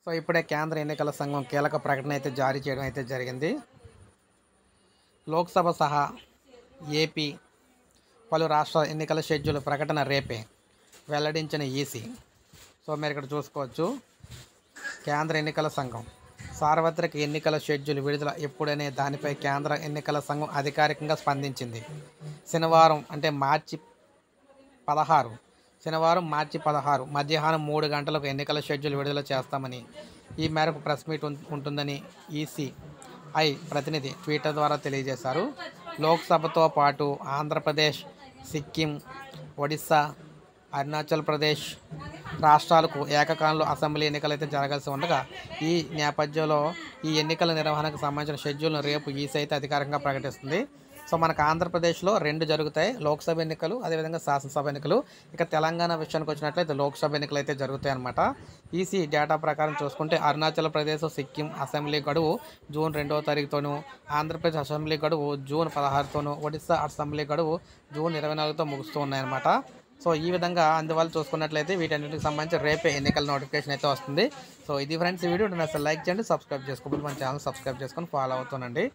So ఇప్పుడే కేంద్ర ఎన్నికల సంఘం కీలక ప్రకటన అయితే జారీ చేయడం అయితే జరిగింది. లోక్సభ సహా ఏపీ పలు రాష్ట్రాల ఎన్నికల షెడ్యూల్ ప్రకటన రేపే వెల్లడించిన ఈసీ. సో మీరు ఇక్కడ చూసుకోవచ్చు, కేంద్ర ఎన్నికల సంఘం సార్వత్రిక ఎన్నికల షెడ్యూల్ విడుదల ఎప్పుడనే దానిపై కేంద్ర ఎన్నికల సంఘం అధికారికంగా స్పందించింది. శనివారం మార్చి 16 మధ్యాహ్నం 3 గంటలకు ఎన్నికల షెడ్యూల్ విడుదల చేస్తామని, ఈ మేరకు ప్రెస్ మీట్ ఉంటుందని ఈసీఐ ప్రతినిధి ట్విట్టర్ ద్వారా తెలియజేశారు. లోక్సభతో పాటు ఆంధ్రప్రదేశ్, సిక్కిం, ఒడిశా, అరుణాచల్ ప్రదేశ్ రాష్ట్రాలకు ఏకకాలంలో అసెంబ్లీ ఎన్నికలు అయితే జరగాల్సి ఉండగా, ఈ నేపథ్యంలో ఈ ఎన్నికల నిర్వహణకు సంబంధించిన షెడ్యూల్ను రేపు ఈసీ అయితే అధికారికంగా ప్రకటిస్తుంది. సో మనకు ఆంధ్రప్రదేశ్లో 2 జరుగుతాయి, లోక్సభ ఎన్నికలు, అదేవిధంగా శాసనసభ ఎన్నికలు. ఇక తెలంగాణ విషయానికి వచ్చినట్లయితే లోక్సభ ఎన్నికలు అయితే జరుగుతాయి అన్నమాట. ఈసీ డేటా ప్రకారం చూసుకుంటే అరుణాచల్ ప్రదేశ్, సిక్కిం అసెంబ్లీ గడువు జూన్ 2వ తారీఖుతోనూ, ఆంధ్రప్రదేశ్ అసెంబ్లీ గడువు జూన్ 16తోనూ, ఒడిశా అసెంబ్లీ గడువు జూన్ 24తో ముగుస్తూ ఉన్నాయన్నమాట. సో ఈ విధంగా అందువల్ల చూసుకున్నట్లయితే వీటన్నిటికి సంబంధించి రేపే ఎన్నికల నోటిఫికేషన్ అయితే వస్తుంది. సో ఇది ఫ్రెండ్స్, ఈ వీడియో అసలు లైక్ చేయండి, సబ్స్క్రైబ్ చేసుకోవాలి, మన ఛానల్ సబ్స్క్రైబ్ చేసుకొని ఫాలో అవుతానండి.